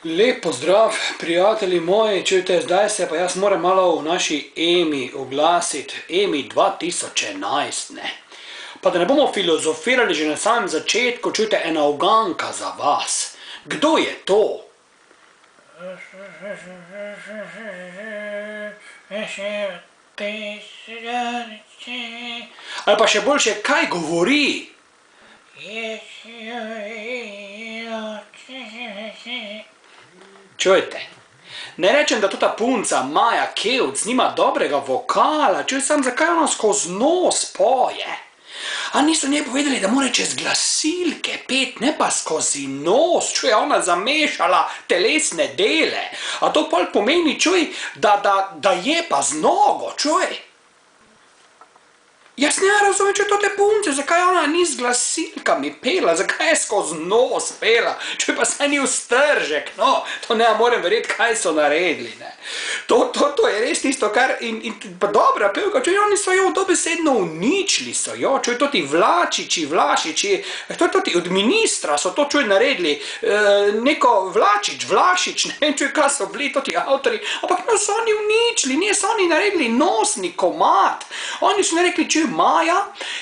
Lep pozdrav, prijatelji moji, čujte, zdaj se pa jaz moram malo v naši EMI oglasiti, EMI 2011, ne. Pa da ne bomo filozofirali že na samem začetku, čujte, ena uganka za vas. Kdo je to? Ali pa še boljše, kaj govori? Čujte, ne rečem, da ta punca Maja Kevc nima dobrega vokala, čuj sam, zakaj ona skozi nos poje. A niso njej povedali, da mora čez glasilke pet, ne pa skozi nos, čuj, ona zamešala telesne dele. A to pol pomeni, čuj, da je pa z nogo, čuj. Jaz ne razumem, če to te punce, zakaj ona ni z glasilkami pela, zakaj je skozi nos pela, če pa saj ni vstržek, no, to ne morem verjeti, kaj so naredili, ne. To je res tisto, kar, in pa dobra pevka, če oni so jo dobesedno uničili so jo, če to ti Vlašiči, to ti od ministra so to čuj naredili, neko Vlašič, ne vem, čuj, kaj so bili to ti avtori, ampak no so oni uničili, nije so oni naredili nosni komad, oni so ne rekli, čuj, Maja,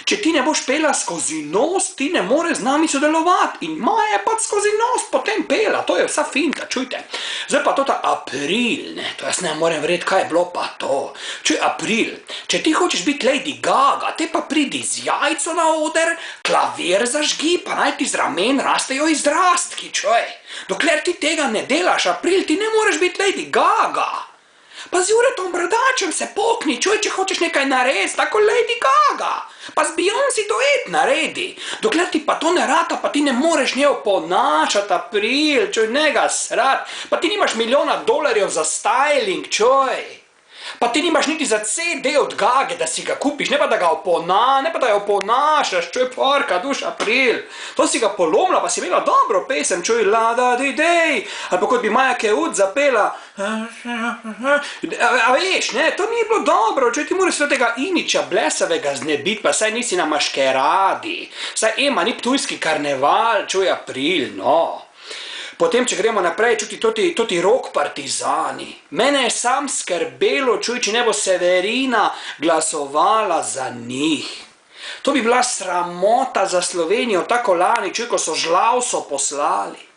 če ti ne boš pela skozi nos, ti ne more z nami sodelovati. In Maja je pa skozi nos potem pela, to je vsa finta, čujte. Zdaj pa to ta April, ne, to jaz ne morem verjeti, kaj je bilo pa to. Čuj, April, če ti hočeš biti Lady Gaga, te pa pridi z jajco na oder, klavir zažgi, pa naj ti z ramen rastejo izrastki, čuj. Dokler ti tega ne delaš, April, ti ne moreš biti Lady Gaga. Pa z Juretom Bradačem se pokni, čuj, če hočeš nekaj narediti, tako Lady Gaga. Pa z Beyoncé duet naredi. Dokler ti pa to ne rata, pa ti ne moreš nje oponašati, April, čuj, njega srat. Pa ti nimaš $1.000.000 za styling, čuj. Pa ti nimaš niti za CD od Gage, da si ga kupiš, ne pa da ga oponašaš, čuj, porka, duš, April. To si ga polomila, pa si imela dobro pesem, čuj, lada di dej, ali pa kot bi Maja Kevc zapela. A veš, ne, to ni bilo dobro, čuj, ti moraš tega imiča blesavega znebiti, pa saj nisi na maškeradi, saj Ema ni ptujski karneval, čuj, April, no. Potem, če gremo naprej, čuti toti rock partizani. Mene je sam skrbelo, čuj, če ne bo Severina glasovala za njih. To bi bila sramota za Slovenijo, tako lani, čuj, ko so Žlavso poslali.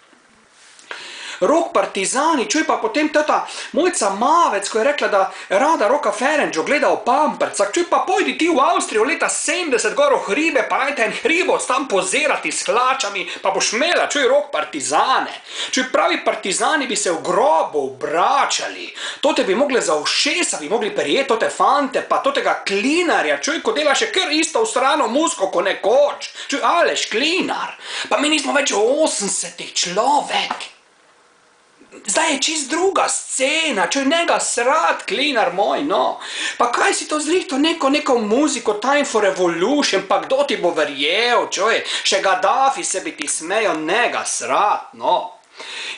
Rock partizani, čuj, pa potem tata Mojca Mavec, ko je rekla, da rada Roka Ferenčo gleda v pampercah, čuj, pa pojdi ti v Avstrijo leta 70 gor v hribe, pa najte en hribovc tam pozirati s hlačami, pa boš imela, čuj, rock partizane. Čuj, pravi partizani bi se v grobu obračali, tote bi mogli za ušesa, bi mogli prijeti tote fante, pa totega Klinarja, čuj, ko dela še kar isto v strano musko, ko nekoč, čuj, Aleš Klinar, pa mi nismo več v 80-ih človek. Zdaj je čist druga scena, čuj, njega srat, Klinar moj, no. Pa kaj si to zrihto, neko muziko, Time for Revolution, pa kdo ti bo verjel, čuj, še Gaddafi se bi ti smejo, njega srat, no.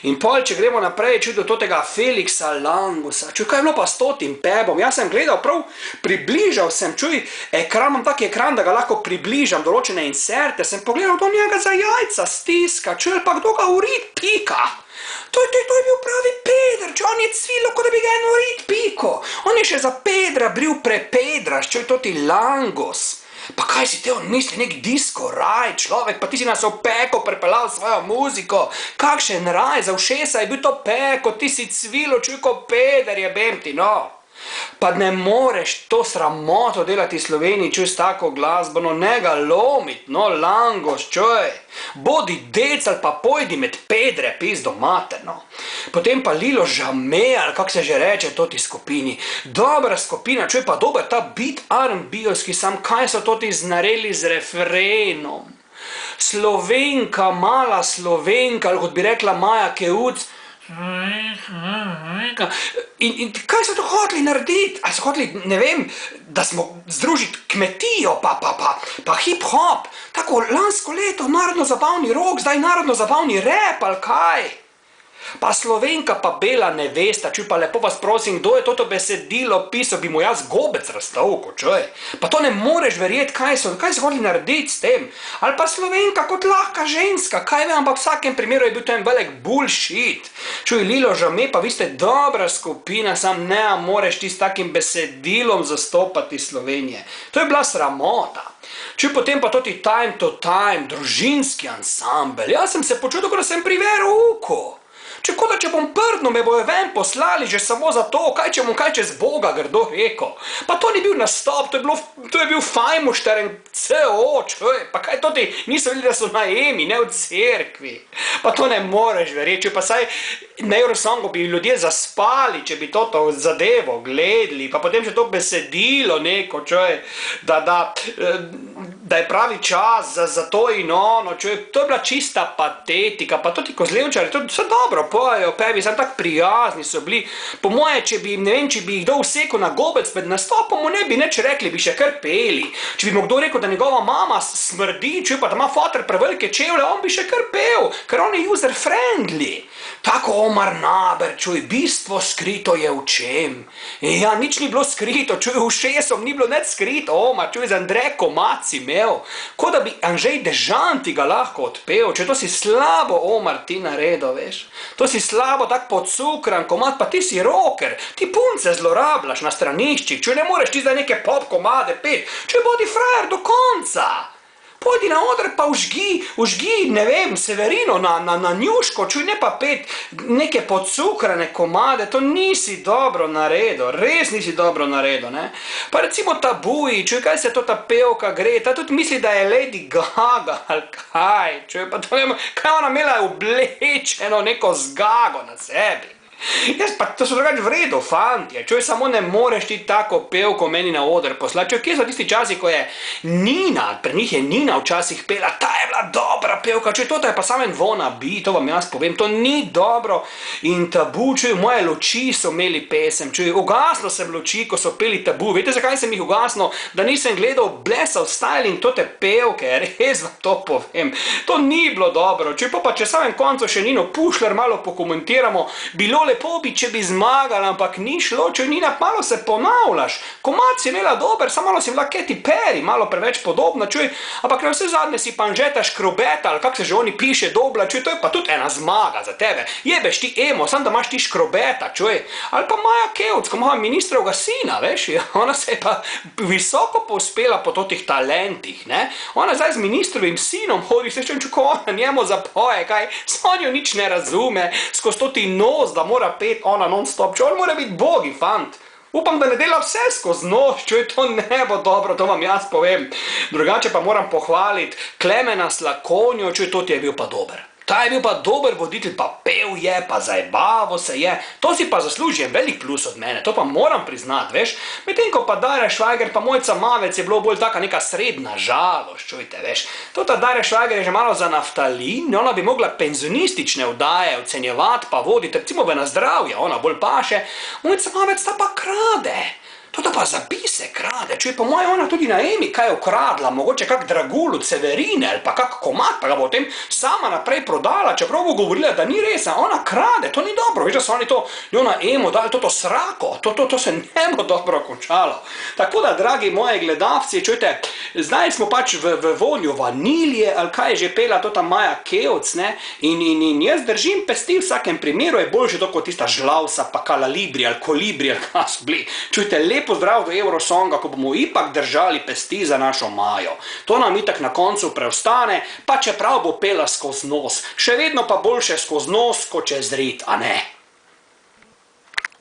In pol, če gremo naprej, čuj, do totega Felixa Langusa, čuj, kaj je bilo pa s totim pebom, jaz sem gledal prav, približal sem, čuj, imam tak ekran, da ga lahko približam, določene inserte, sem pogledal, do njega za jajca stiska, čuj, pa kdo ga v rit pika. To je bil pravi peder, če on je cvilo, kot da bi ga eno rit piko. On je še za pedra bril prepedras, čuj, toti Langus. Pa kaj si te on misli, nek disco raj, človek, pa ti si nas v peko pripeljal svojo muziko. Kakšen raj, za ušesa je bil to peko, ti si cvilo, čuj, ko peder je bem ti, no. Pa ne moreš to sramoto delati v Sloveniji, čuj, s tako glasbo, no, ne ga lomit, no, Langos, čuj. Bodi dec ali pa pojdi med pedre, pizdo mater, no. Potem pa Lilo Žame, ali kak se že reče toti skupini. Dobra skupina, čuj, pa dober ta beat R&B-ovski, sam kaj so toti znareli z refrenom. Slovenka, mala Slovenka, ali kot bi rekla Maja Kevc. In kaj so to hoteli narediti? Ali so hoteli, ne vem, da smo združiti kmetijo, pa hip-hop, tako lansko leto narodno-zabavni rock, zdaj narodno-zabavni rap, ali kaj? Pa Slovenka pa bela nevesta, čuj pa lepo vas prosim, kdo je toto besedilo pisal, bi mu jaz gobec razstavil, čuj. Pa to ne moreš verjeti, kaj so hodili narediti s tem. Ali pa Slovenka kot lahka ženska, kaj vem, ampak v vsakem primeru je bil to en velik bullshit. Čuj, Lilo Žame, pa vi ste dobra skupina, sam ne moreš ti s takim besedilom zastopati Slovenije. To je bila sramota. Čuj, potem pa toti Time to Time, družinski ansambel. Jaz sem se počutil, da sem pri verouku. Če bom prdno, me bojo ven poslali že samo za to, kaj če bom kaj čez Boga grdo rekel. Pa to ni bil nastop, to je bil fajmušteren CO, čuj, pa kaj to ti niso videli, da so na Emi, ne v cerkvi. Pa to ne moreš verjeti, pa saj na Eurosongu bi ljudje zaspali, če bi to zadevo gledali, pa potem še to besedilo neko, čuj, da je pravi čas za to in ono, čuj, to je bila čista patetika, pa to ti kozlevčari, to so dobro pojejo, pevi, sem tak prijazni so bili, po moje, če bi jih kdo vsekal na gobec pred nastopom, ne bi nič rekli, bi še kar peli, če bi mu kdo rekel, da njegova mama smrdi, čuj, pa da ima foter prevelike čevlje, on bi še kar pel, ker on je user friendly. Tako Omar Naber, čuj, bistvo skrito je v čem? Ja, nič ni bilo skrito, čuj, v šesom ni bilo nič skrito, Omar, čuj, z Andrej Komac imel, ko da bi Anžej Dežan ti ga lahko odpel, če to si slabo, Omar, ti naredil, veš? To si slabo tak pocukran komad, pa ti si rocker, ti punce zlorabljaš na straniščih, čuj, ne moreš ti zdaj neke pop komade pet, čuj, bodi frajer do konca. Pojdi na oder pa užgi, ne vem, Severino na njuško, čuj, ne pa pet neke podcukrane komade, to nisi dobro naredil, res nisi dobro naredil, ne. Pa recimo Tabuji, čuj, kaj se to ta pevka gre, ta tudi misli, da je Lady Gaga, ali kaj, čuj, pa to vem, kaj ona imela oblečeno neko zgago na sebi. Jaz pa, to so drugače v redu, fantje, čuj, samo ne moreš ti tako pevko meni na oder poslati, čuj, kje so tisti časi, ko je Nina, pri njih je Nina včasih pela, ta je bila dobra pevka, čuj, to je pa samo en wannabe, to vam jaz povem, to ni dobro in Tabu, čuj, moje luči so imeli pesem, čuj, ugasno sem luči, ko so peli Tabu, veste, zakaj sem jih ugasno, da nisem gledal Bless of Style in tote pevke, res vam to povem, to ni bilo dobro, čuj, pa če samem koncu še Nino Pušler malo pokomentiramo, bilo lepo bi, če bi zmagala, ampak ni šlo, če Nina, malo se ponavljaš, komad si imela dober, samo malo si bila Katy Perry, malo preveč podobna, čuj, ampak na vse zadnje si pa Anžeta Škrobeta, ali kak se že oni piše dobla, čuj, to je pa tudi ena zmaga za tebe, jebeš ti emo, sam da imaš ti Škrobeta, čuj, ali pa Maja Kevc, ko ima ministrovga sina, veš, ona se je pa visoko povzpela po totih talentih, ne, ona zdaj z ministrovim sinom hodi, se čuj, ko ona njemu zapoje, kaj, Sonjo nič ne razume, skozi toti nos, da mora pet ona non-stop, če on mora biti bogi, fant. Upam, da ne dela vse skozi noč, če to ne bo dobro, to vam jaz povem. Drugače pa moram pohvaliti Klemena Slakonjo, če to ti je bil pa dober. Ta je bil pa dober voditelj, pa pel je, pa zajebavo se je. To si pa zasluži en velik plus od mene, to pa moram priznati, veš. Medtem ko pa Darja Švajger pa Mojca Mavec je bilo bolj taka neka srednja žalost, čujte, veš. Tota Darja Švajger je že malo za naftalin, ona bi mogla penzionistične vdaje ocenjevati pa voditi, recimo v Na zdravje, ona bolj paše. Mojca Mavec ta pa krade. Toto pa zapise krade, čuj, po moje ona tudi na Emi kaj je ukradla, mogoče kak dragul od Severine ali pa kak komad, pa ga bo potem sama naprej prodala, čeprav bo govorila, da ni res, ona krade, to ni dobro, veš, da so oni to njo na Emo dali toto srako, to se ne bo dobro končalo. Tako da, dragi moji gledalci, čujte, zdaj smo pač v vonju vanilije, ali kaj je že pela tota Maja Kevc, ne, in jaz držim pesti v vsakem primeru, je boljše to kot tista žlavsa, pa kalalibri ali kolibri, ali kaj so bili, čujte, lepo zdrav do Eurosonga, ko bomo ipak držali pesti za našo Majo. To nam itak na koncu preostane, pa čeprav bo pela skozi nos. Še vedno pa boljše skozi nos, kot čez rit, a ne?